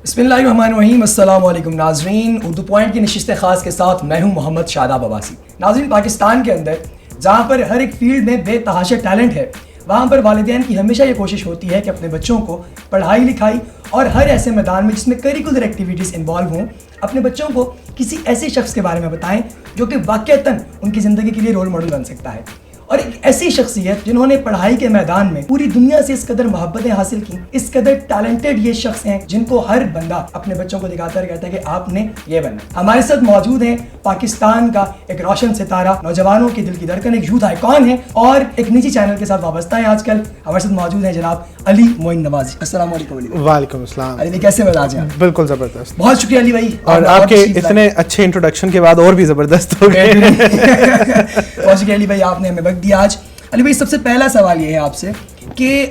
بسم اللہ الرحمن الرحیم. السلام علیکم ناظرین. اردو پوائنٹ کی نشست خاص کے ساتھ میں ہوں محمد شاداب عباسی. ناظرین, پاکستان کے اندر جہاں پر ہر ایک فیلڈ میں بے تحاشا ٹیلنٹ ہے, وہاں پر والدین کی ہمیشہ یہ کوشش ہوتی ہے کہ اپنے بچوں کو پڑھائی لکھائی اور ہر ایسے میدان میں جس میں کریکولر ایکٹیویٹیز انوالو ہوں, اپنے بچوں کو کسی ایسے شخص کے بارے میں بتائیں جو کہ واقعتاً ان کی زندگی کے لیے رول ماڈل بن سکتا ہے. اور ایک ایسی شخصیت جنہوں نے پڑھائی کے میدان میں پوری دنیا سے اس قدر محبتیں حاصل کی, اس قدر ٹیلنٹڈ یہ شخص ہیں جن کو ہر بندہ اپنے بچوں کو دکھاتا ہے, کہتا ہے کہ آپ نے یہ بننا. ہمارے ساتھ موجود ہیں پاکستان کا ایک روشن ستارہ, نوجوانوں کی دل کی دھڑکن, ایک یوتھ آئیکن ہے اور ایک نجی چینل کے ساتھ وابستہ ہیں آج کل. ہمارے ساتھ موجود ہیں جناب علی معین نوازی. السلام علیکم. علی وعلیکم السلام. علی بھائی کیسے مزاج ہیں؟ بالکل زبردست. بہت شکریہ علی بھائی, اور آپ کے اتنے اچھے انٹروڈکشن کے بعد اور بھی زبردست ہو گئے. بہت شکریہ علی بھائی, آپ نے ہمیں وقت دیا آج. علی بھائی, سب سے پہلا سوال یہ ہے آپ سے کہ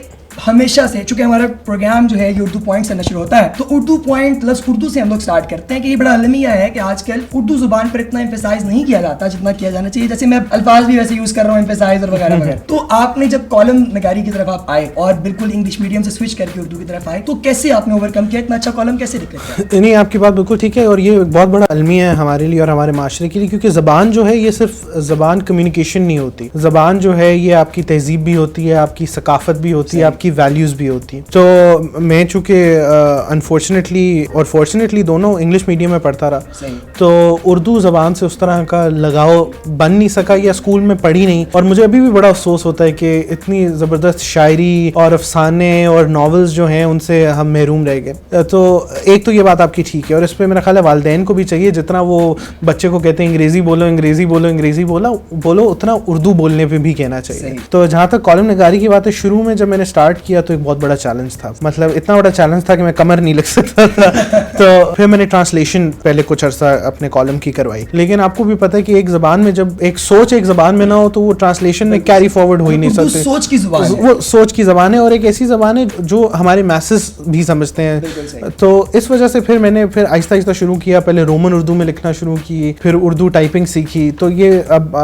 ہمیشہ سے چونکہ ہمارا پروگرام جو ہے یہ اردو پوائنٹ سے نشر ہوتا ہے, تو اردو پوائنٹ لفظ اردو سے ہم لوگ سٹارٹ کرتے ہیں کہ یہ بڑا المیہ ہے کہ آج کل اردو زبان پر اتنا ایمفیسائز نہیں کیا جاتا جتنا کیا جانا چاہیے. جیسے میں الفاظ بھی ویسے یوز کر رہا ہوں, ایمفیسائز اور وغیرہ وغیرہ. تو آپ نے جب کالم نگاری کی طرف آپ آئے اور بالکل انگلش میڈیم سے سوئچ کر کے اردو کی طرف آئے, تو کیسے آپ نے اوور کم کیا, اتنا اچھا کالم کیسے لکھا؟ نہیں, آپ کی بات بالکل ٹھیک ہے, اور یہ بہت بڑا المیہ ہے ہمارے لیے اور ہمارے معاشرے کے لیے, کیونکہ زبان جو ہے یہ صرف زبان کمیونیکیشن نہیں ہوتی. زبان جو ہے یہ آپ کی تہذیب بھی ہوتی ہے, آپ کی ثقافت بھی ہوتی ہے, آپ کی ویلیوز بھی ہوتی. تو میں چونکہ انفارچونیٹلی اور فارچونیٹلی دونوں انگلش میڈیم میں پڑھتا رہا, تو اردو زبان سے اس طرح کا لگاؤ بن نہیں سکا یا اسکول میں پڑھی نہیں. اور مجھے ابھی بھی بڑا افسوس ہوتا ہے کہ اتنی زبردست شاعری اور افسانے اور ناولز جو ہیں ان سے ہم محروم رہ گئے. تو ایک تو یہ بات آپ کی ٹھیک ہے, اور اس پہ میرا خیال ہے والدین کو بھی چاہیے جتنا وہ بچے کو کہتے ہیں انگریزی بولو انگریزی بولو انگریزی بولو, اتنا اردو بولنے پہ بھی کہنا چاہیے. تو جہاں تک کالم نگاری کی بات ہے, شروع میں جب میں نے اسٹارٹ کیا تو ایک بہت بڑا چیلنج تھا, مطلب اتنا بڑا چیلنج تھا کہ میں کمر نہیں لکھ سکتا تھا. تو پھر میں نے ٹرانسلیشن پہلے کچھ عرصہ اپنے کالم کی کروائی, لیکن آپ کو بھی پتہ ہے کہ ایک زبان میں جب ایک سوچ ایک زبان میں نہ ہو تو وہ ٹرانسلیشن میں کیری فارورڈ ہو ہی نہیں سکتے. وہ سوچ کی زبان ہے اور ایک ایسی زبان ہے جو ہمارے میسز بھی سمجھتے ہیں. تو اس وجہ سے پھر میں نے آہستہ آہستہ شروع کیا, پہلے رومن اردو میں لکھنا شروع کی, پھر اردو ٹائپنگ سیکھی. تو یہ اب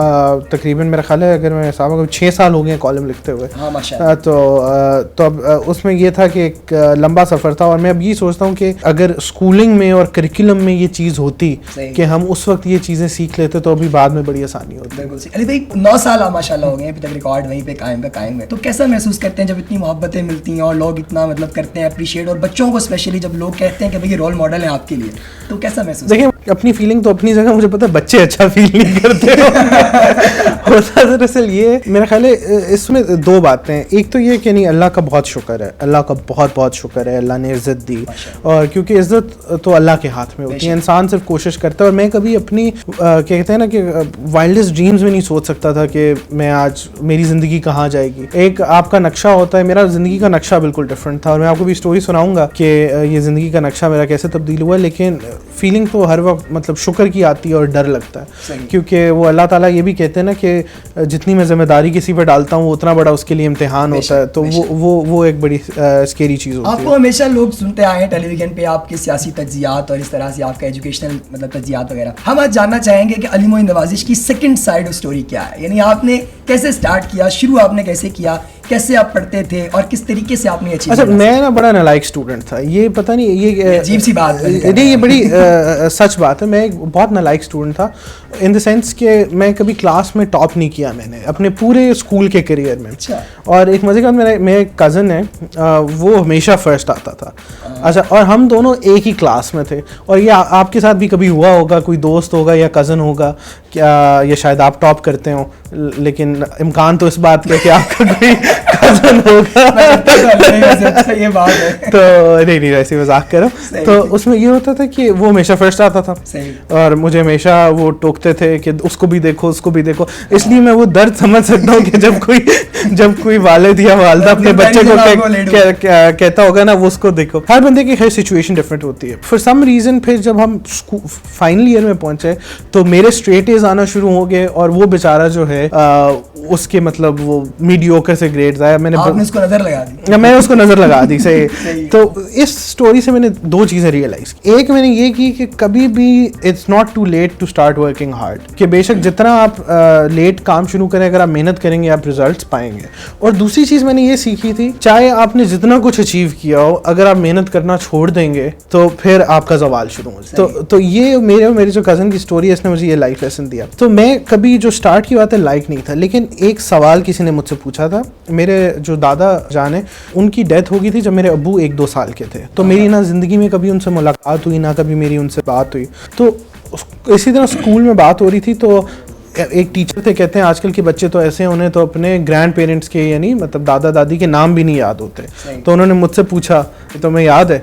تقریباً میرا خیال ہے اگر میں حساب 6 سال ہو گئے کالم لکھتے ہوئے. تو اب اس میں یہ تھا کہ ایک لمبا سفر تھا, اور میں اب یہ سوچتا ہوں کہ اگر اسکولنگ میں اور کریکولم میں یہ چیز ہوتی کہ ہم اس وقت یہ چیزیں سیکھ لیتے تو ابھی بعد میں بڑی آسانی ہوتی. بالکل صحیح. علی بھائی 9 سال ماشاءاللہ ہو گئے ہیں, ابھی تک ریکارڈ وہیں پہ قائم ہے. تو کیسا محسوس کرتے ہیں جب اتنی محبتیں ملتی ہیں اور لوگ اتنا مطلب کرتے ہیں اپریشیٹ, اور بچوں کو اسپیشلی جب لوگ کہتے ہیں کہ بھائی یہ رول ماڈل ہیں آپ کے لیے, تو کیسا محسوس؟ دیکھیں, اپنی فیلنگ تو اپنی جگہ, مجھے پتا ہے بچے اچھا فیل نہیں کرتے. ہوتا دراصل یہ میرا خیال ہے اس میں 2 باتیں ہیں. ایک تو یہ کہ نہیں, اللہ کا بہت شکر ہے, اللہ کا بہت بہت شکر ہے, اللہ نے عزت دی, اور کیونکہ عزت تو اللہ کے ہاتھ میں ہوتی ہے, انسان صرف کوشش کرتا ہے. اور میں کبھی اپنی کہتے ہیں نا کہ وائلڈسٹ ڈریمز میں نہیں سوچ سکتا تھا کہ میں آج میری زندگی کہاں جائے گی. ایک آپ کا نقشہ ہوتا ہے, میرا زندگی کا نقشہ بالکل ڈفرینٹ تھا, اور میں آپ کو بھی اسٹوری سناؤں گا کہ یہ زندگی کا نقشہ میرا کیسے تبدیل ہوا. لیکن فیلنگ تو ہر وقت مطلب شکر کی آتی ہے اور ڈر لگتا ہے, کیونکہ وہ اللہ تعالیٰ یہ بھی کہتے ہیں نا کہ جتنی میں ذمہ داری کسی پہ ڈالتا ہوں اتنا بڑا اس کے لیے امتحان ہوتا ہے. تو وہ ایک بڑی اسکیری چیز ہوتی ہے. آپ کو ہمیشہ لوگ سنتے آئے ہیں ٹیلی ویژن پہ آپ کے سیاسی تجزیات اور اس طرح سے آپ کا ایجوکیشنل مطلب تجزیات وغیرہ. ہم آج جاننا چاہیں گے کہ علی معین نوازش کی سیکنڈ سائڈ آف اسٹوری کیا ہے, یعنی آپ نے کیسے اسٹارٹ کیا, شروع آپ نے کیسے کیا, کیسے آپ پڑھتے تھے اور کس طریقے سے آپ نے اچھا. میں نا بڑا نالائق اسٹوڈنٹ تھا, یہ پتہ نہیں, یہ عجیب سی بات نہیں, یہ بڑی سچ بات ہے. میں ایک بہت نالائق اسٹوڈنٹ تھا ان دا سینس کہ میں کبھی کلاس میں ٹاپ نہیں کیا میں نے اپنے پورے اسکول کے کیریئر میں. اور ایک مزے کا میرا ایک کزن ہے, وہ ہمیشہ فرسٹ آتا تھا. اچھا, اور ہم دونوں ایک ہی کلاس میں تھے. اور یہ آپ کے ساتھ بھی کبھی ہوا ہوگا, کوئی دوست ہوگا یا کزن ہوگا, کیا یہ شاید آپ ٹاپ کرتے ہوں, لیکن امکان تو اس بات کا کہ آپ کا کوئی کزن ہوگا. تو نہیں ایسی مذاق کرو. تو اس میں یہ ہوتا تھا کہ وہ ہمیشہ فرسٹ آتا تھا, اور مجھے ہمیشہ وہ ٹوکتے تھے کہ اس کو بھی دیکھو اس کو بھی دیکھو. اس لیے میں وہ درد سمجھ سکتا ہوں کہ جب کوئی والد یا والدہ اپنے بچے کو کہتا ہوگا نا وہ اس کو دیکھو. ہر بندے کی خیر سچویشن ڈفرینٹ ہوتی ہے. فار سم ریزن پھر جب ہم فائنل ایئر میں پہنچے تو میرے اسٹریٹ ایز آنا شروع ہو گئے, اور وہ بیچارہ جو ہے اس کے مطلب وہ میڈیوکر سے گریڈ گریڈز آیا. میں نے اس کو نظر لگا دی. میں اس کو نظر لگا دی. صحیح. تو اس اسٹوری سے میں نے دو چیزیں ریئلائز کی. ایک میں نے یہ کی کہ کبھی بھی it's not too late to start working hard, کہ بے شک جتنا آپ لیٹ کام شروع کریں, اگر آپ محنت کریں گے آپ ریزلٹس پائیں گے. اور دوسری چیز میں نے یہ سیکھی تھی, چاہے آپ نے جتنا کچھ اچیو کیا ہو, اگر آپ محنت کرنا چھوڑ دیں گے تو پھر آپ کا زوال شروع ہو جائے. تو یہ میری جو کزن کی اسٹوری ہے, اس نے مجھے یہ لائف لیسن دیا. تو میں کبھی جو اسٹارٹ کی بات ہے لائک نہیں تھا, لیکن ایک سوال کسی نے مجھ سے پوچھا تھا. میرے جو دادا جان ہیں ان کی ڈیتھ ہو گئی تھی جب میرے ابو 1-2 سال کے تھے. تو میری نہ زندگی میں کبھی ان سے ملاقات ہوئی, نہ کبھی میری ان سے بات ہوئی. تو اسی طرح اسکول میں بات ہو رہی تھی, تو ایک ٹیچر تھے, کہتے ہیں آج کل کے بچے تو ایسے ہیں, انہیں تو اپنے گرینڈ پیرنٹس کے یعنی مطلب دادا دادی کے نام بھی نہیں یاد ہوتے. تو انہوں نے مجھ سے پوچھا کہ تمہیں یاد ہے؟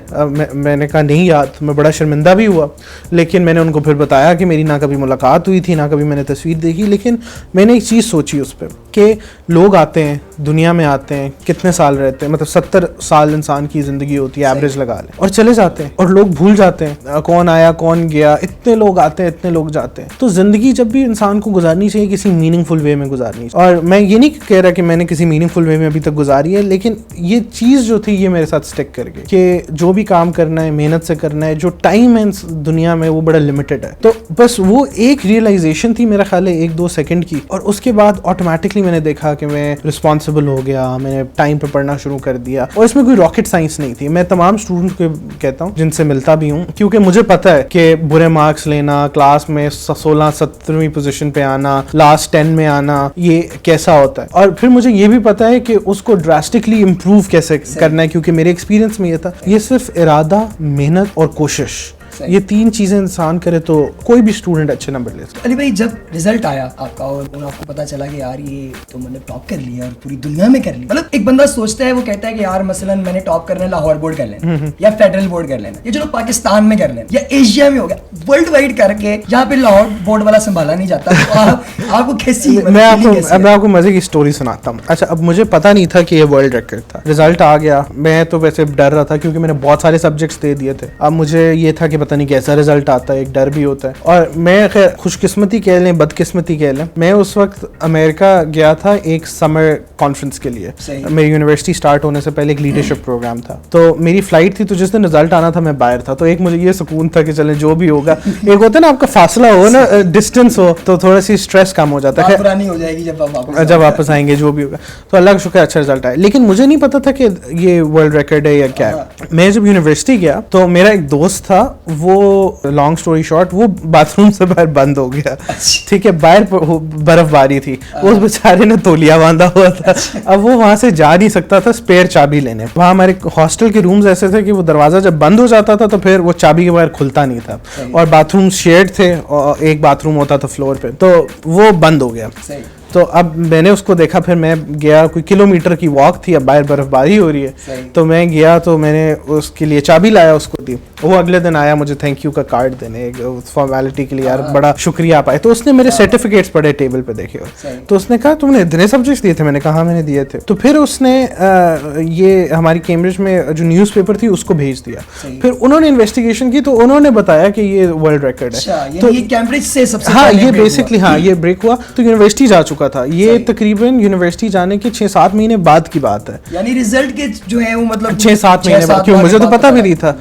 میں نے کہا نہیں یاد. میں بڑا شرمندہ بھی ہوا, لیکن میں نے ان کو پھر بتایا کہ میری نہ کبھی ملاقات ہوئی تھی, نہ کبھی میں نے تصویر دیکھی. لیکن میں نے ایک چیز سوچی اس پہ کہ لوگ آتے ہیں, دنیا میں آتے ہیں, کتنے سال رہتے ہیں, مطلب 70 سال انسان کی زندگی ہوتی ہے ایوریج لگا لیں, اور چلے جاتے ہیں, اور لوگ بھول جاتے ہیں کون آیا کون گیا. اتنے لوگ آتے ہیں, اتنے لوگ جاتے ہیں. تو زندگی جب بھی انسان کو گزارنی چاہیے کسی میننگ فل وے میں گزارنی چاہیے. اور میں یہ نہیں کہہ رہا کہ میں نے کسی میننگ فل وے میں ابھی تک گزاری ہے, لیکن یہ چیز جو تھی یہ میرے ساتھ اسٹک کر گئی کہ جو بھی کام کرنا ہے محنت سے کرنا ہے. جو ٹائم ہے دنیا میں وہ بڑا لمیٹڈ ہے. تو بس وہ ایک ریئلائزیشن تھی میرا خیال ہے 1-2 سیکنڈ کی, اور اس کے بعد آٹومیٹکلی میں نے دیکھا کہ میں رسپانسبل ہو گیا. میں نے ٹائم پہ پڑھنا شروع کر دیا, اور اس میں کوئی راکٹ سائنس نہیں تھی. میں تمام اسٹوڈنٹ کو کہتا ہوں جن سے ملتا بھی ہوں, کیونکہ مجھے پتا ہے کہ برے مارکس لینا, کلاس میں 16-17ویں پوزیشن پہ آنا, لاسٹ 10 میں آنا, یہ کیسا ہوتا ہے. اور پھر مجھے یہ بھی پتا ہے کہ اس کو ڈراسٹکلی امپروو کیسے کرنا ہے, کیونکہ میرے ایکسپیرینس میں یہ تھا, یہ صرف ارادہ, محنت اور کوشش, یہ 3 چیزیں انسان کرے تو کوئی بھی اسٹوڈنٹ اچھے نمبر لے سکتا. علی بھائی, جب رزلٹ آیا آپ کا اور آپ کو پتا چلا کہ یار یہ تو مطلب ٹاپ کر لیا اور پوری دنیا میں کر لیا, مطلب ایک بندہ سوچتا ہے, وہ کہتا ہے کہ یار مثلا میں نے ٹاپ کرنا ہے لاہور بورڈ کر لینا, یا فیڈرل بورڈ کر لینا, یا چلو پاکستان میں کر لینا, یا ایشیا میں ہو گیا, ورلڈ وائڈ کر کے یہاں پہ لاہور بورڈ والا سنبھالا نہیں جاتا. آپ کو کیسی, میں آپ کو مزے کی اسٹوری سناتا ہوں. اچھا, اب مجھے پتا نہیں تھا کہ یہ ورلڈ ریکارڈ تھا. رزلٹ آ گیا, میں تو ویسے ڈر رہا تھا کیونکہ میں نے بہت سارے سبجیکٹس دے دیے تھے. اب مجھے یہ تھا کہ پتہ نہیں کیسا رزلٹ آتا ہے, ایک ڈر بھی ہوتا ہے. اور میں خیر خوش قسمتی کہہ لیں بدقسمتی کہہ لیں, میں اس وقت امریکہ گیا تھا ایک سمر کانفرنس کے لیے. میری یونیورسٹی اسٹارٹ ہونے سے پہلے ایک لیڈرشپ پروگرام تھا, تو میری فلائٹ تھی. تو جس دن رزلٹ آنا تھا میں باہر تھا, تو ایک مجھے یہ سکون تھا کہ چلیں جو بھی ہوگا, ایک ہوتا ہے نا آپ کا فاصلہ ہو نا, ڈسٹینس ہو, تو تھوڑا سی اسٹریس کم ہو جاتا ہے, پرانی ہو جائے گی جب واپس آئیں گے جو بھی ہوگا. تو اللہ کا شکر اچھا رزلٹ آیا, لیکن مجھے نہیں پتا تھا کہ یہ ورلڈ ریکارڈ ہے یا کیا ہے. میں جب یونیورسٹی گیا تو میرا ایک دوست تھا, وہ لانگ اسٹوری شارٹ وہ باتھ روم سے باہر بند ہو گیا. ٹھیک ہے, باہر برف باری تھی, اس بیچارے نے تولیہ باندھا ہوا تھا. اب وہ وہاں سے جا نہیں سکتا تھا اسپیئر چابی لینے. وہاں ہمارے ہاسٹل کے رومز ایسے تھے کہ وہ دروازہ جب بند ہو جاتا تھا تو پھر وہ چابی کے بغیر کھلتا نہیں تھا, اور باتھ روم شیئرڈ تھے, اور ایک باتھ روم ہوتا تھا فلور پہ, تو وہ بند ہو گیا. تو اب میں نے اس کو دیکھا, پھر میں گیا, کوئی کلومیٹر کی واک تھی, اب باہر برف باری ہو رہی ہے, تو میں گیا, تو میں نے اس کے لیے چابی لایا, اس کو دی. وہ اگلے دن آیا مجھے تھینک یو کا کارڈ دینے, فارمیلٹی کے لیے, یار بڑا شکریہ آپ آئے. تو اس نے میرے سرٹیفکیٹس پڑے ٹیبل پہ دیکھے, تو اس نے کہا تم نے اتنے سبجیکٹس دیے تھے؟ میں نے کہا ہاں میں نے دیے تھے. تو پھر اس نے یہ ہماری کیمبرج میں جو نیوز پیپر تھی اس کو بھیج دیا. پھر انہوں نے انویسٹیگیشن کی, تو انہوں نے بتایا کہ یہ ورلڈ ریکارڈ ہے. تو یہ کیمبرج سے سب سے ہاں یہ بیسکلی ہاں یہ بریک ہوا. تو یونیورسٹی جا چکا تھا, یہ تقریباً یونیورسٹی جانے کے 6-7 مہینے بعد کی بات ہے, یعنی رزلٹ کے جو ہے وہ مطلب 6-7 مہینے بعد, کیوں مجھے تو پتا بھی نہیں تھا.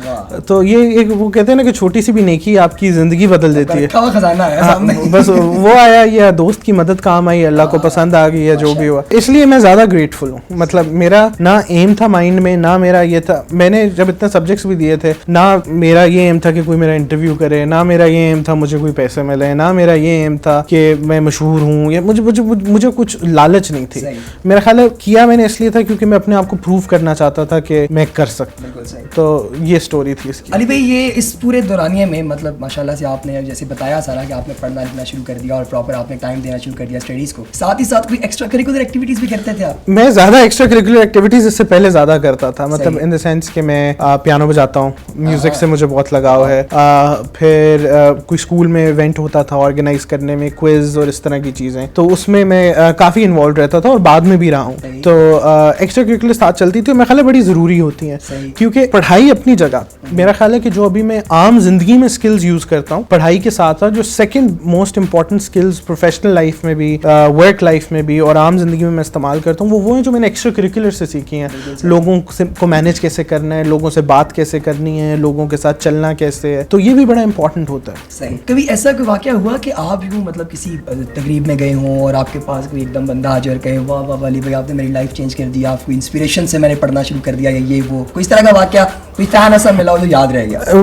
تو یہ ایک وہ کہتے ہیں نا کہ چھوٹی سی بھی نیکی آپ کی زندگی بدل دیتی ہے. خزانہ ہے سامنے. بس وہ آیا, یا دوست کی مدد کام آئی, اللہ کو پسند آ گئی, یا جو بھی ہوا. اس لیے میں زیادہ گریٹفل ہوں. مطلب میرا نہ ایم تھا مائنڈ میں, نہ میرا یہ تھا, میں نے جب اتنے سبجیکٹس بھی دیے تھے, نہ میرا یہ ایم تھا کہ کوئی میرا انٹرویو کرے, نہ میرا یہ ایم تھا مجھے کوئی پیسے ملے, نہ میرا یہ ایم تھا کہ میں مشہور ہوں, یا مجھے کچھ لالچ نہیں تھی. میرا خیال ہے کیا میں نے اس لیے تھا کیونکہ میں اپنے آپ کو پروف کرنا چاہتا تھا کہ میں کر سکتا. تو یہ اسٹوری تھی اس کی. علی بھائی, یہ اس پورے دورانیے میں مطلب ماشاءاللہ سے آپ نے جیسے بتایا سارا کہ آپ نے پڑھنا لکھنا شروع کر دیا اور پراپر آپ نے ٹائم دینا شروع کر دیا اسٹڈیز کو, ساتھ ہی ساتھ کوئی ایکسٹرا کریکولر ایکٹیویٹیز بھی کرتے تھے آپ؟ میں زیادہ ایکسٹرا کریکولر ایکٹیویٹیز اس سے پہلے زیادہ کرتا تھا, مطلب ان دا سینس کہ میں پیانو بجاتا ہوں, میوزک سے مجھے بہت لگاؤ ہے. پھر کوئی اسکول میں ایونٹ ہوتا تھا آرگنائز کرنے میں, کوئز اور اس طرح کی چیزیں, تو اس میں کافی انوالو رہتا تھا اور بعد میں بھی رہا ہوں. تو ایکسٹرا کریکولر ساتھ چلتی تھی, میرا خیال ہے بڑی ضروری ہوتی ہیں, کیونکہ پڑھائی اپنی جگہ, میرا خیال ہے کہ جو ابھی میں عام زندگی میں اسکلز یوز کرتا ہوں پڑھائی کے ساتھ ساتھ, جو second most important skills professional life میں بھی, ورک لائف میں بھی اور عام زندگی میں استعمال کرتا ہوں, وہ ہیں جو میں نے ایکسٹرا کریکولر سے سیکھی ہیں. لوگوں کو مینیج کیسے کرنا ہے, لوگوں سے بات کیسے کرنی ہے, لوگوں کے ساتھ چلنا کیسے ہے, تو یہ بھی بڑا امپورٹنٹ ہوتا ہے. صحیح. کبھی ایسا کوئی واقعہ ہوا کہ آپ یوں مطلب کسی تقریب میں گئے ہوں اور آپ کے پاس کوئی ایک دم بندہ آ جائے اور کہے واہ واہ والی بھائی آپ نے میری لائف چینج کر دیا, آپ کو انسپریشن سے میں نے پڑھنا شروع کر دیا, یا یہ وہ کوئی اس طرح کا واقعہ, کوئی فین ایسا ملا ہو جو یاد رہ گیا؟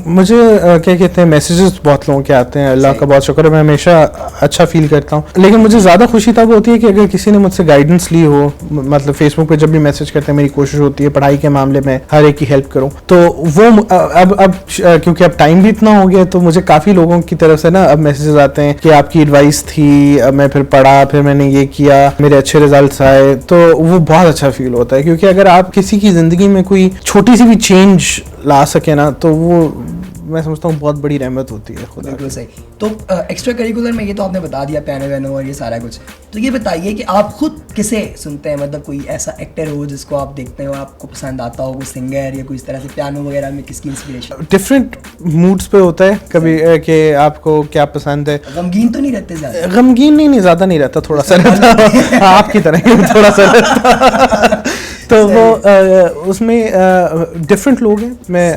مجھے کیا کہتے ہیں, میسیجز بہت لوگوں کے آتے ہیں, اللہ کا بہت شکر ہے, میں ہمیشہ اچھا فیل کرتا ہوں, لیکن مجھے زیادہ خوشی تب ہوتی ہے کہ اگر کسی نے مجھ سے گائیڈنس لی ہو, مطلب فیس بک پہ جب بھی میسج کرتے ہیں میری کوشش ہوتی ہے پڑھائی کے معاملے میں ہر ایک کی ہیلپ کروں, تو وہ اب کیونکہ اب ٹائم بھی اتنا ہو گیا تو مجھے کافی لوگوں کی طرف سے نا اب میسیجز آتے ہیں کہ آپ کی ایڈوائس تھی, میں پھر پڑھا, پھر میں نے یہ کیا, میرے اچھے ریزلٹس آئے, تو وہ بہت اچھا فیل ہوتا ہے. کیونکہ اگر آپ کسی کی زندگی میں کوئی چھوٹی سی بھی چینج لا سکے نا, تو وہ میں سمجھتا ہوں بہت بڑی رحمت ہوتی ہے خدا. بالکل صحیح. تو ایکسٹرا کریکولر میں یہ تو آپ نے بتا دیا پیانو وینو اور یہ سارا کچھ, تو یہ بتائیے کہ آپ خود کسے سنتے ہیں, مطلب کوئی ایسا ایکٹر ہو جس کو آپ دیکھتے ہیں اور آپ کو پسند آتا ہو, کوئی سنگر یا کوئی اس طرح سے پیانو وغیرہ میں کس کی انسپریشن؟ ڈفرینٹ موڈس پہ ہوتا ہے کبھی کہ آپ کو کیا پسند ہے. غمگین تو نہیں رہتے زیادہ؟ غمگین نہیں زیادہ نہیں رہتا, تھوڑا سا رہتا آپ کی طرح تھوڑا سا رہتا. تو وہ اس میں ڈفرینٹ لوگ ہیں. میں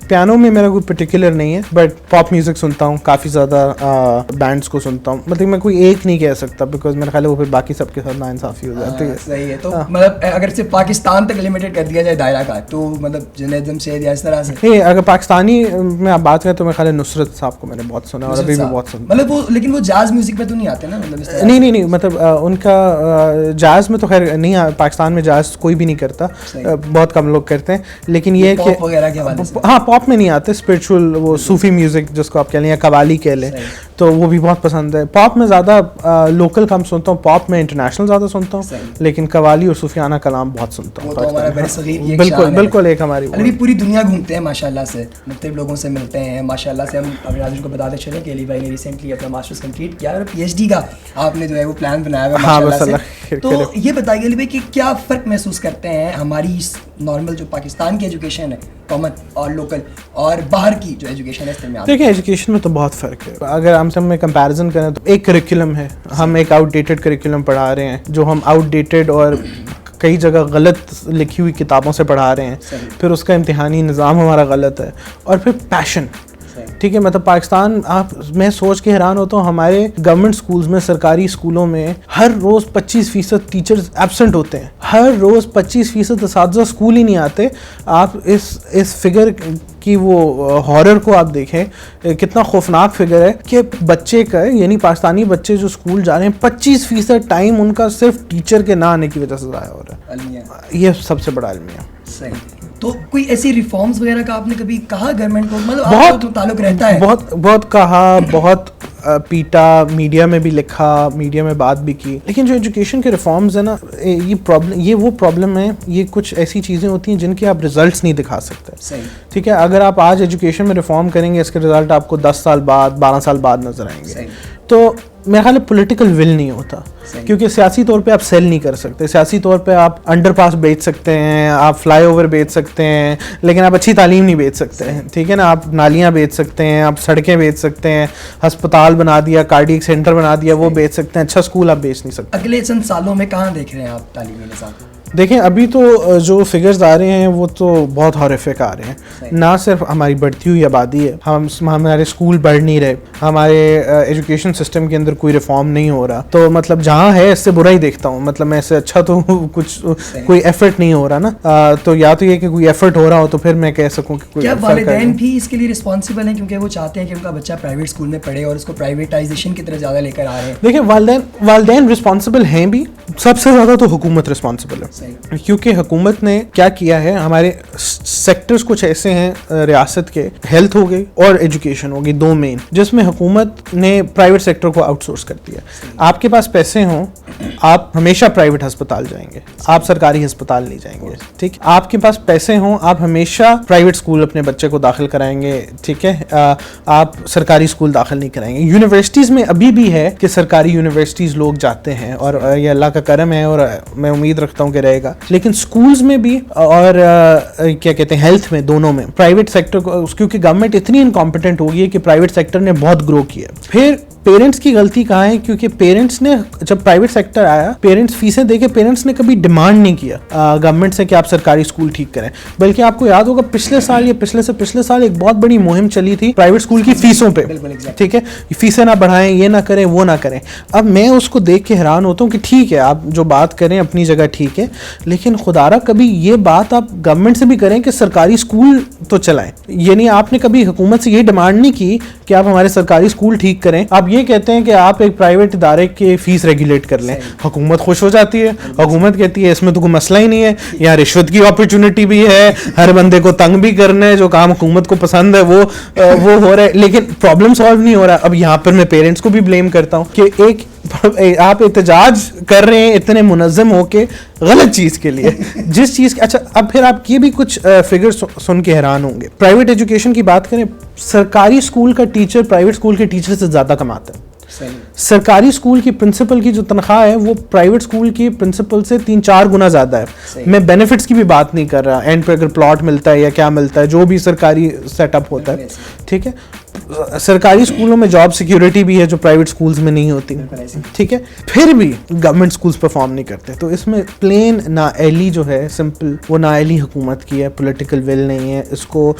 پیانو میں میرا کوئی پرٹیکولر نہیں ہے, بٹ پاپ میوزک سنتا ہوں, کافی زیادہ بینڈس کو سنتا ہوں. مطلب میں کوئی ایک نہیں کہہ سکتا بیکاز میرا خیال ہے وہ پھر باقی سب کے ساتھ ناانصافی ہو جاتی ہے. صحیح ہے. تو مطلب اگر صرف پاکستان تک لمیٹڈ کر دیا جائے دائرہ کا, تو مطلب جنید جمشید یا اس طرح سے, اگر پاکستانی میں آپ بات کریں تو میرا خیال ہے نصرت صاحب کو میں نے بہت سنا اور ابھی بھی بہت سنا. مطلب وہ لیکن وہ جاز میوزک میں تو نہیں آتے نا, مطلب نہیں مطلب ان کا جاز میں تو خیر نہیں, پاکستان میں جاز کوئی بھی نہیں کرتا, بہت کم لوگ کرتے ہیں, لیکن یہ کہ ہاں پاپ میں نہیں آتے, اسپرچل وہ صوفی میوزک جس کو آپ کہہ لیں یا قوالی کہہ لیں, تو وہ بھی بہت پسند ہے. پاپ میں زیادہ لوکل کم سنتا ہوں, پاپ میں انٹرنیشنل زیادہ سنتا ہوں, لیکن قوالی اور صوفیانہ کلام بہت سنتا ہوں. بالکل ایک ہماری پوری دنیا گھومتے ہیں ماشاء اللہ سے, مختلف لوگوں سے ملتے ہیں ماشاء اللہ سے. ہم اپنے ناظرین کو بتاتے چلیں کہ علی بھائی نے ریسنٹلی اپنا ماسٹرز کمپلیٹ کیا اور پی ایچ ڈی کا آپ نے جو ہے وہ پلان بنایا ہوا ماشاء اللہ سے. تو یہ بتائیے علی بھائی کہ کیا فرق محسوس کرتے ہیں ہماری نارمل جو پاکستان کی ایجوکیشن ہے کامن اور لوکل اور باہر کی جو ایجوکیشن ہے اس میں؟ دیکھیں ایجوکیشن میں تو بہت فرق ہے. اگر ہم سب میں کمپیریزن کریں تو ایک کریکولم ہے, ہم ایک آؤٹ ڈیٹڈ کریکولم پڑھا رہے ہیں, جو ہم آؤٹ ڈیٹڈ اور کئی جگہ غلط لکھی ہوئی کتابوں سے پڑھا رہے ہیں. پھر اس کا امتحانی نظام ہمارا غلط ہے, اور پھر پیشن. ٹھیک ہے, مطلب پاکستان میں سوچ کے حیران ہوتا ہوں, ہمارے گورنمنٹ اسکولز میں, سرکاری اسکولوں میں ہر روز 25% ٹیچرز ایبسنٹ ہوتے ہیں, ہر روز 25% اساتذہ اسکول ہی نہیں آتے. آپ اس فگر کی وہ ہارر کو آپ دیکھیں, کتنا خوفناک فگر ہے کہ بچے کا یعنی پاکستانی بچے جو اسکول جا رہے ہیں 25% ٹائم ان کا صرف ٹیچر کے نہ آنے کی وجہ سے ضائع ہو رہا ہے. یہ سب سے بڑا المیہ. صحیح. تو کوئی ایسی ریفارمز وغیرہ کا آپ نے کبھی کہا گورنمنٹ کو, مطلب آپ کو تعلق رہتا ہے؟ بہت کہا, بہت پیٹا, میڈیا میں بھی لکھا, میڈیا میں بات بھی کی, لیکن جو ایجوکیشن کے ریفارمز ہیں نا, یہ وہ پرابلم ہے. یہ کچھ ایسی چیزیں ہوتی ہیں جن کے آپ ریزلٹس نہیں دکھا سکتے. ٹھیک ہے, اگر آپ آج ایجوکیشن میں ریفارم کریں گے, اس کے رزلٹ آپ کو 10 سال بعد 12 سال بعد نظر آئیں گے. تو میرا خیال ہے پولیٹیکل ول نہیں ہوتا, کیونکہ سیاسی طور پہ آپ سیل نہیں کر سکتے. سیاسی طور پہ آپ انڈر پاس بیچ سکتے ہیں, آپ فلائی اوور بیچ سکتے ہیں, لیکن آپ اچھی تعلیم نہیں بیچ سکتے ہیں. ٹھیک ہے نا, آپ نالیاں بیچ سکتے ہیں, آپ سڑکیں بیچ سکتے ہیں, ہسپتال بنا دیا, کارڈیک سینٹر بنا دیا, وہ بیچ سکتے ہیں, اچھا اسکول آپ بیچ نہیں سکتے. اگلے چند سالوں میں کہاں دیکھ رہے ہیں آپ تعلیمی نظام؟ دیکھیں ابھی تو جو فگرز آ رہے ہیں وہ تو بہت ہارفک آ رہے ہیں. نہ صرف ہماری بڑھتی ہوئی آبادی ہے, ہمارے اسکول بڑھ نہیں رہے, ہمارے ایجوکیشن سسٹم کے اندر کوئی ریفارم نہیں ہو رہا. تو مطلب جہاں ہے اس سے برا ہی دیکھتا ہوں, مطلب میں سے اچھا تو کچھ کوئی ایفرٹ نہیں ہو رہا نا. تو یا تو یہ کہ کوئی ایفرٹ ہو رہا ہو تو پھر میں کہہ سکوں کہ کیا والدین بھی اس کے لیے رسپانسبل ہیں, کیونکہ وہ چاہتے ہیں کہ ان کا بچہ پرائیویٹ اسکول میں پڑھے اور اس کو پرائیویٹائزیشن کی طرف زیادہ لے کر آ رہے ہیں؟ دیکھیں والدین رسپانسبل ہیں بھی, سب سے زیادہ تو حکومت رسپانسبل ہے. کیونکہ حکومت نے کیا کیا ہے, ہمارے سیکٹرز کچھ ایسے ہیں ریاست کے, ہیلتھ ہو گئی اور ایجوکیشن ہو گئی, دو مین, جس میں حکومت نے پرائیویٹ سیکٹر کو آؤٹ سورس کر دیا. آپ کے پاس پیسے ہوں آپ ہمیشہ پرائیویٹ ہسپتال جائیں گے, آپ سرکاری ہسپتال نہیں جائیں گے, ٹھیک. آپ کے پاس پیسے ہوں آپ ہمیشہ پرائیویٹ اسکول اپنے بچے کو داخل کرائیں گے, ٹھیک ہے, آپ سرکاری اسکول داخل نہیں کرائیں گے. یونیورسٹیز میں ابھی بھی ہے کہ سرکاری یونیورسٹیز لوگ جاتے ہیں, اور یہ اللہ کا کرم ہے اور میں امید رکھتا ہوں کہ رہے گا. لیکن اسکولز میں بھی اور کیا کہتے ہیں ہیلتھ میں, دونوں میں پرائیویٹ سیکٹر کو, کیونکہ گورنمنٹ اتنی انکمپیٹنٹ ہو گئی ہے کہ پرائیویٹ سیکٹر نے بہت گرو کیا. پھر پیرنٹس کی غلطی کہاں ہے, کیونکہ پیرنٹس نے جب پرائیویٹ سیکٹر آیا, پیرنٹس فیسیں دے کے پیرنٹس نے کبھی ڈیمانڈ نہیں کیا گورنمنٹ سے کہ آپ سرکاری اسکول ٹھیک کریں, بلکہ آپ کو یاد ہوگا پچھلے سال یا پچھلے سے پچھلے سال ایک بہت بڑی مہم چلی تھی پرائیویٹ اسکول کی فیسوں پہ, ٹھیک ہے, فیسیں نہ بڑھائیں, یہ نہ کریں, وہ نہ کریں. اب میں اس کو دیکھ کے حیران ہوتا ہوں کہ ٹھیک ہے آپ جو بات کریں اپنی جگہ ٹھیک ہے, لیکن خدارا کبھی یہ بات آپ گورنمنٹ سے بھی کریں کہ سرکاری اسکول تو چلائیں. یعنی آپ نے کبھی حکومت سے یہ ڈیمانڈ نہیں کی کہ آپ ہمارے سرکاری اسکول ٹھیک کریں, آپ یہ کہتے ہیں کہ آپ ایک پرائیویٹ ادارے کی فیس ریگولیٹ کر لیں. حکومت خوش ہو جاتی ہے, حکومت کہتی ہے اس میں تو کوئی مسئلہ ہی نہیں ہے, یہاں رشوت کی اپرچونٹی بھی ہے, ہر بندے کو تنگ بھی کرنا ہے, جو کام حکومت کو پسند ہے وہ ہو رہا ہے, لیکن پرابلم سالو نہیں ہو رہا. اب یہاں پر میں پیرنٹس کو بھی بلیم کرتا ہوں کہ ایک آپ احتجاج کر رہے ہیں اتنے منظم ہو کے غلط چیز کے لیے, جس چیز. اچھا اب پھر آپ یہ بھی کچھ فگر سن کے حیران ہوں گے. پرائیویٹ ایجوکیشن کی بات کریں, سرکاری اسکول کا ٹیچر پرائیویٹ اسکول کے ٹیچر سے زیادہ کماتا ہے. سرکاری اسکول کی پرنسپل کی جو تنخواہ ہے وہ پرائیویٹ اسکول کی پرنسپل سے 3-4 گنا زیادہ ہے. میں بینیفٹس کی بھی بات نہیں کر رہا, اینڈ پہ اگر پلاٹ ملتا ہے یا کیا ملتا ہے, جو بھی سرکاری سیٹ اپ ہوتا ہے, ٹھیک ہے. سرکاری اسکولوں میں جاب سیکیورٹی بھی ہے جو پرائیویٹ اسکولز میں نہیں ہوتی, ٹھیک ہے. پھر بھی گورنمنٹ اسکولز پرفارم نہیں کرتے. تو اس میں پلین نااہلی جو ہے, سمپل وہ نااہلی حکومت کی ہے, پولیٹیکل ول نہیں ہے. اس کو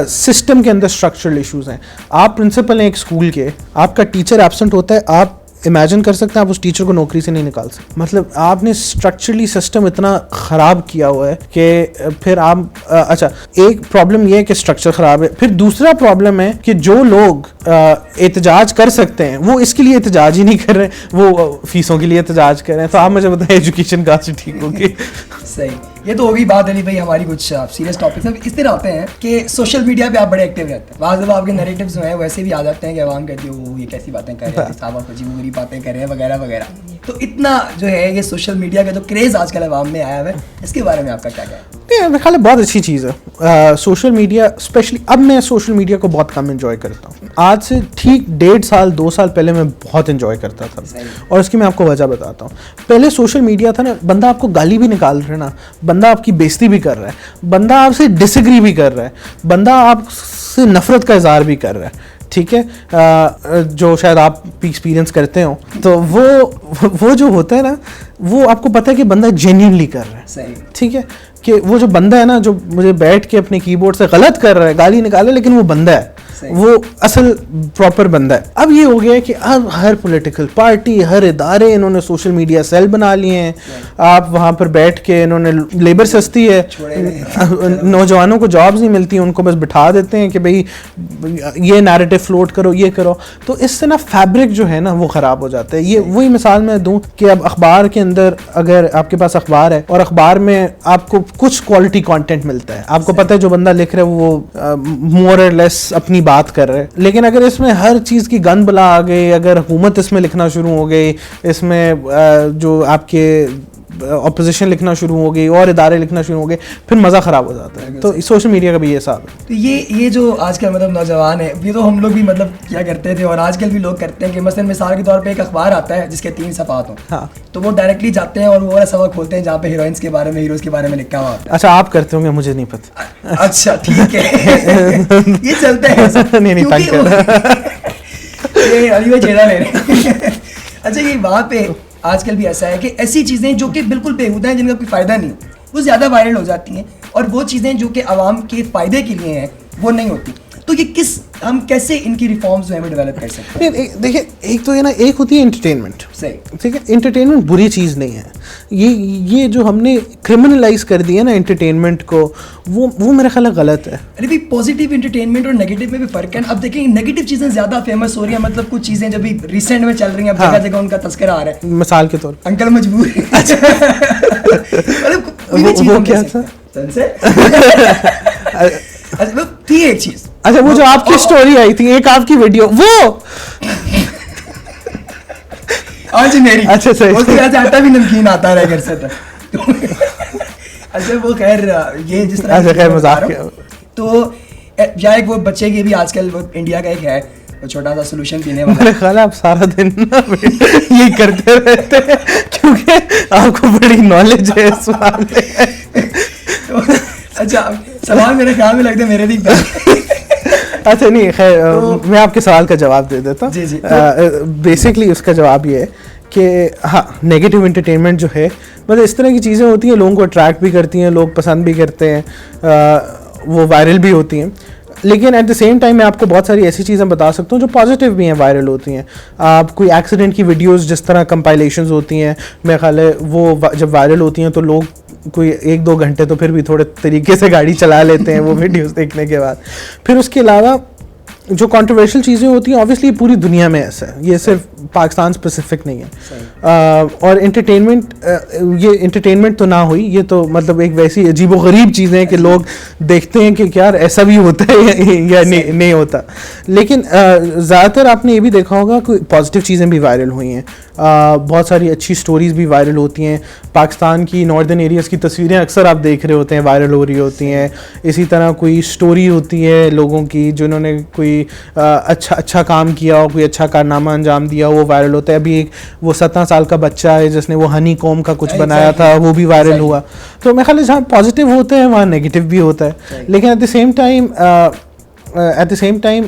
سسٹم کے اندر اسٹرکچرل ایشوز ہیں. آپ پرنسپل ہیں ایک اسکول کے, آپ کا ٹیچر ایبسنٹ ہوتا ہے, آپ امیجن کر سکتے ہیں آپ اس ٹیچر کو نوکری سے نہیں نکال سکتے. مطلب آپ نے اسٹرکچرلی سسٹم اتنا خراب کیا ہوا ہے کہ پھر آپ اچھا ایک پرابلم یہ ہے کہ اسٹرکچر خراب ہے. پھر دوسرا پرابلم ہے کہ جو لوگ احتجاج کر سکتے ہیں وہ اس کے لیے احتجاج ہی نہیں کر رہے, وہ فیسوں کے لیے احتجاج کر رہے ہیں. تو آپ مجھے بتائیں ایجوکیشن کہاں سے ٹھیک ہوگی. صحیح, یہ تو ہوگی بات علی بھائی. ہماری کچھ سیریس ٹاپکس ہیں اس طرح ہوتے ہیں کہ سوشل میڈیا پہ آپ بڑے ایکٹیو رہتے ہیں. بعض دفعہ آپ کے نیریٹیوز جو ہیں ویسے بھی آ جاتے ہیں کہ عوام کہتی ہے وہ یہ کیسی باتیں کر رہے ہیں, صاحب آپ عجیب غریب باتیں کر رہے ہیں وغیرہ وغیرہ. تو اتنا جو ہے یہ سوشل میڈیا کا جو کریز آج کل عوام میں آیا ہوا ہے, اس کے بارے میں آپ کا کیا ہے؟ میرے خیال ہے بہت اچھی چیز ہے سوشل میڈیا. اسپیشلی اب میں سوشل میڈیا کو بہت کم انجوائے کرتا ہوں. آج سے ٹھیک 1.5 سال 2 سال پہلے میں بہت انجوائے کرتا تھا, اور اس کی میں آپ کو وجہ بتاتا ہوں. پہلے سوشل میڈیا تھا نا, بندہ آپ کو گالی بھی نکال رہا ہے نا, بندہ آپ کی بےزتی بھی کر رہا ہے, بندہ آپ سے ڈس ایگری بھی کر رہا ہے, بندہ آپ سے نفرت کا اظہار بھی کر رہا ہے, ٹھیک ہے, جو شاید آپ بھی ایکسپیرینس کرتے ہوں. تو وہ جو ہوتا ہے نا, وہ آپ کو پتہ ہے کہ بندہ جینیونلی کر رہا ہے, ٹھیک ہے, کہ وہ جو بندہ ہے نا جو مجھے بیٹھ کے اپنے کی بورڈ سے غلط کر رہا ہے, گالی نکالے, لیکن وہ بندہ ہے, وہ اصل پراپر بندہ ہے. اب یہ ہو گیا کہ اب ہر پولیٹیکل پارٹی, ہر ادارے, انہوں نے سوشل میڈیا سیل بنا لیے ہیں. آپ وہاں پر بیٹھ کے انہوں نے لیبر سستی ہے, نوجوانوں کو جابز نہیں ملتی, ان کو بس بٹھا دیتے ہیں کہ بھئی یہ نیریٹو فلوٹ کرو, یہ کرو. تو اس سے نا فیبرک جو ہے نا وہ خراب ہو جاتا ہے. یہ وہی مثال میں دوں کہ اب اخبار کے اندر اگر آپ کے پاس اخبار ہے اور اخبار میں آپ کو کچھ کوالٹی کانٹینٹ ملتا ہے, آپ کو پتہ ہے جو بندہ لکھ رہا ہے وہ مور اور لیس اپنی بات کر رہے, لیکن اگر اس میں ہر چیز کی گند بلا آ گئی, اگر حکومت اس میں لکھنا شروع ہو گئی, اس میں جو آپ کے اپوزیشن لکھنا شروع ہو گئی اور ادارے لکھنا شروع ہو گئے, پھر مزہ خراب ہو جاتا ہے. تو سوشل میڈیا کا بھی یہ حساب ہے. تو یہ جو آج کل مطلب نوجوان ہے, یہ تو ہم لوگ بھی مطلب کیا کرتے تھے اور آج کل بھی لوگ کرتے ہیں کہ مثال کے طور پہ ایک اخبار آتا ہے جس کے 3 صفحات ہوں, ہاں, تو وہ ڈائریکٹلی جاتے ہیں اور وہ والا صفحہ کھولتے ہیں جہاں پہ ہیروئنس کے بارے میں, ہیروز کے بارے میں لکھا ہوا ہوتا ہے. اچھا آپ کرتے ہوں گے, مجھے نہیں پتا. اچھا ٹھیک ہے, یہ چلتا ہے. نہیں علی بھائی چہرہ لے رہے ہیں. اچھا یہ وہاں پہ آج کل بھی ایسا ہے کہ ایسی چیزیں جو کہ بالکل بےہودہ ہیں, جن کا کوئی فائدہ نہیں, وہ زیادہ وائرل ہو جاتی ہیں, اور وہ چیزیں جو کہ عوام کے فائدے کے لیے ہیں وہ نہیں ہوتی. تو یہ ہم کیسے ان کی ریفارمز جو ہیں وہ ڈیولپ کر سکتے ہیں؟ دیکھیں ایک تو یہ نا, ایک ہوتی ہے انٹرٹینمنٹ, صحیح, ٹھیک ہے, انٹرٹینمنٹ بری چیز نہیں ہے. یہ جو ہم نے کرمنلائز کر دیا نا انٹرٹینمنٹ کو, وہ میرا خیال ہے غلط ہے. ارے بھی پازیٹیو انٹرٹینمنٹ اور نیگیٹو میں بھی فرق ہے. اب دیکھیں نیگیٹو چیزیں زیادہ فیمس ہو رہی ہیں, مطلب کچھ چیزیں جو بھی ریسنٹ میں چل رہی ہیں, اب جگہ جگہ ان کا تذکرہ آ رہا ہے. مثال کے طور انکل مجبور, مطلب کوئی بھی چیز وہ ہم کیا دے تھا سکتے ہیں. تھی ایک چیز, اچھا وہ جو آپ کی اسٹوری آئی تھی ایک آپ کی ویڈیو وہ جی میری, اچھا صحیح, اس کے بعد آٹا بھی نمکین آتا رہا گھر سے تھا. اچھا وہ خیر یہ جس طرح اچھا خیر مذاق کیا. تو یا ایک وہ بچے کی بھی آج کل وہ انڈیا کا ایک ہے چھوٹا سا سولوشن پینے والا. میرے خیال ہے آپ سارا دن یہ کرتے رہتے ہیں کیونکہ آپ کو بڑی نالج ہے اس بارے میں. اچھا سوال میرے خیال میں لگتا ہے میرے بھی. اچھا نہیں خیر میں آپ کے سوال کا جواب دے دیتا ہوں. جی جی بیسکلی اس کا جواب یہ ہے کہ ہاں نیگیٹو انٹرٹینمنٹ جو ہے مطلب اس طرح کی چیزیں ہوتی ہیں لوگوں کو اٹریکٹ بھی کرتی ہیں, لوگ پسند بھی کرتے ہیں, وہ وائرل بھی ہوتی ہیں. لیکن ایٹ دا سیم ٹائم میں آپ کو بہت ساری ایسی چیزیں بتا سکتا ہوں جو پازیٹیو بھی ہیں, وائرل ہوتی ہیں. آپ کوئی ایکسیڈنٹ کی ویڈیوز جس طرح کمپائلیشنز ہوتی ہیں میرا خیال ہے وہ جب وائرل ہوتی ہیں تو لوگ کوئی 1-2 گھنٹے تو پھر بھی تھوڑے طریقے سے گاڑی چلا لیتے ہیں وہ ویڈیوز دیکھنے کے بعد. پھر اس کے علاوہ جو کنٹروورشل چیزیں ہوتی ہیں آبویسلی پوری دنیا میں ایسا ہے, یہ صرف پاکستان اسپیسیفک نہیں ہے. اور انٹرٹینمنٹ یہ انٹرٹینمنٹ تو نہ ہوئی, یہ تو مطلب ایک ویسی عجیب و غریب چیزیں ہیں کہ لوگ دیکھتے ہیں کہ یار ایسا بھی ہوتا ہے یا نہیں ہوتا. لیکن زیادہ تر آپ نے یہ بھی دیکھا ہوگا کہ پازیٹیو چیزیں بھی وائرل ہوئی ہیں, بہت ساری اچھی سٹوریز بھی وائرل ہوتی ہیں. پاکستان کی ناردرن ایریاز کی تصویریں اکثر آپ دیکھ رہے ہوتے ہیں وائرل ہو رہی ہوتی ہیں. اسی طرح کوئی سٹوری ہوتی ہے لوگوں کی جنہوں نے کوئی اچھا کام کیا ہو, کوئی اچھا کارنامہ انجام دیا, وہ وائرل ہوتا ہے. ابھی ایک وہ 17 سال کا بچہ ہے جس نے وہ ہنی کوم کا کچھ بنایا تھا, وہ بھی وائرل ہوا. تو میرے خیال ہے جہاں پازیٹیو ہوتے ہیں وہاں نیگیٹو بھی ہوتا ہے. لیکن ایٹ دا سیم ٹائم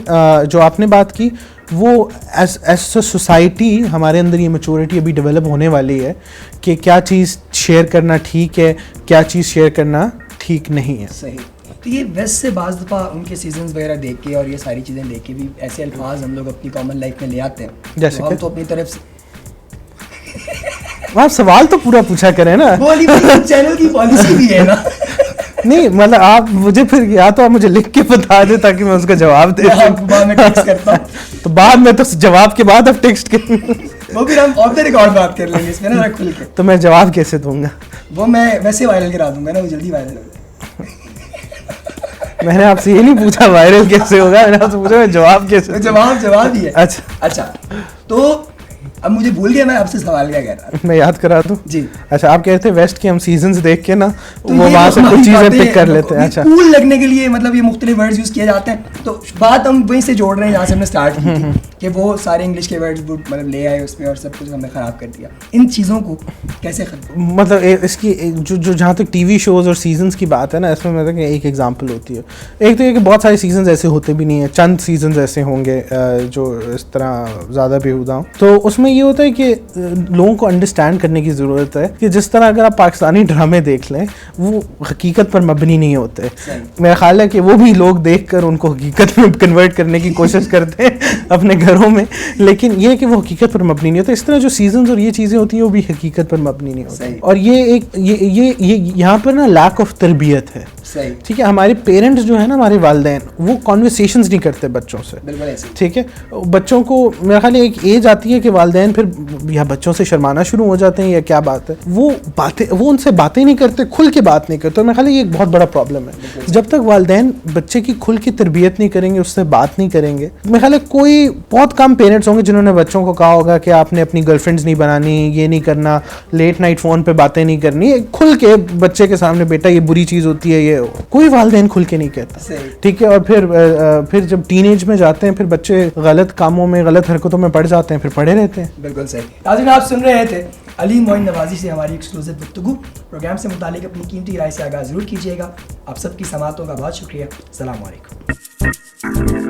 جو آپ نے بات کی وہ ایز اے سوسائٹی ہمارے اندر یہ میچورٹی ابھی ڈیولپ ہونے والی ہے کہ کیا چیز شیئر کرنا ٹھیک ہے, کیا چیز شیئر کرنا ٹھیک نہیں ہے. صحیح. تو یہ ویسٹ سے بعض دفعہ ان کے سیزنز وغیرہ دیکھ کے اور یہ ساری چیزیں دیکھ کے بھی ایسے الفاظ ہم لوگ اپنی کامن لائف میں لے آتے ہیں جیسے ہم تو اپنی طرف سے آپ سوال تو پورا پوچھا کریں نا, چینل کی پالیسی بھی ہے نا. نہیں مطلب آپ مجھے پھر یا تو آپ مجھے لکھ کے بتا دیں تاکہ میں اس کا جواب دے سکوں, تو بعد میں تو جواب کے بعد اب ٹیکسٹ کریں وہ پھر ہم آف دا ریکارڈ بات کر لیں گے اس میں نا کھل کے. تو میں جواب کیسے دوں گا؟ وہ میں ویسے وائرل کرا دوں گا نا, وہ جلدی وائرل ہو جائے. میں نے آپ سے یہ نہیں پوچھا وائرل کیسے ہوگا, میں نے آپ سے پوچھا میں جواب کیسے. جواب ہی ہے. اچھا تو اب مجھے بھول گیا میں آپ سے سوال کیا کہہ رہا تھا. میں یاد کرا دوں. جی اچھا آپ کہتے ہیں ویسٹ کے ہم سیزنز دیکھ کے نا وہ وہاں سے کچھ چیزیں پک کر لیتے ہیں. اچھا کول لگنے کے لیے مطلب یہ مختلف ورڈز یوز کیے جاتے ہیں, تو بات ہم وہیں سے جوڑ رہے ہیں جہاں سے ہم نے اسٹارٹ کی تھی کہ وہ سارے انگلش کے ورڈز مطلب لے آئے اس میں اور سب کچھ ہم نے خراب کر دیا. ان چیزوں کو کیسے ختم مطلب اس کی جو جہاں تک ٹی وی شوز اور سیزنس کی بات ہے نا, اس میں مطلب کہ ایک ایگزامپل ہوتی ہے. ایک تو یہ کہ بہت سارے سیزنز ایسے ہوتے بھی نہیں ہیں, چند سیزنز ایسے ہوں گے جو اس طرح زیادہ بیہودہ ہوں. تو اس میں یہ ہوتا ہے کہ لوگوں کو انڈرسٹینڈ کرنے کی ضرورت ہے کہ جس طرح اگر آپ پاکستانی ڈرامے دیکھ لیں وہ حقیقت پر مبنی نہیں ہوتے. میرا خیال ہے کہ وہ بھی لوگ دیکھ کر ان کو حقیقت میں کنورٹ کرنے کی کوشش کرتے ہیں اپنے گھروں میں, لیکن یہ کہ وہ حقیقت پر مبنی نہیں ہوتا. اس طرح جو سیزنز اور یہ چیزیں ہوتی ہیں وہ بھی حقیقت پر مبنی نہیں ہوتی. اور یہ یہاں پر نا لیک آف تربیت ہے. ٹھیک ہے, ہمارے پیرنٹس جو ہے نا, ہمارے والدین, وہ کانورسیشنز نہیں کرتے بچوں سے. ٹھیک ہے, بچوں کو میرا خیال ہے ایک ایج آتی ہے کہ والدین پھر یا بچوں سے شرمانا شروع ہو جاتے ہیں یا کیا بات ہے, وہ ان سے باتیں نہیں کرتے, کھل کے بات نہیں کرتے. اور میرا خیال ہے یہ ایک بہت بڑا پرابلم ہے. جب تک والدین بچے کی کھل کی تربیت نہیں کریں گے, اس سے بات نہیں کریں گے, میرا خیال ہے کوئی بہت کم پیرنٹس ہوں گے جنہوں نے بچوں کو کہا ہوگا کہ آپ نے اپنی گرل فرینڈز نہیں بنانی, یہ نہیں کرنا, لیٹ نائٹ فون پہ باتیں نہیں کرنی, کھل کے بچے کے سامنے بیٹا یہ بری چیز ہوتی ہے, یہ کوئی والدین کھل کے نہیں کہتا. ٹھیک ہے, اور پھر جب ٹین ایج میں جاتے ہیں پھر بچے غلط کاموں میں, غلط حرکتوں میں پڑ جاتے ہیں, پھر پڑے رہتے ہیں. بالکل صحیح. ناظرین آپ سن رہے تھے علی معین نوازی سے ہماری ایکسکلوزو گفتگو. پروگرام سے متعلق اپنی قیمتی رائے سے آگاہ ضرور کیجیے گا. آپ سب کی سماعتوں کا بہت شکریہ. السلام علیکم.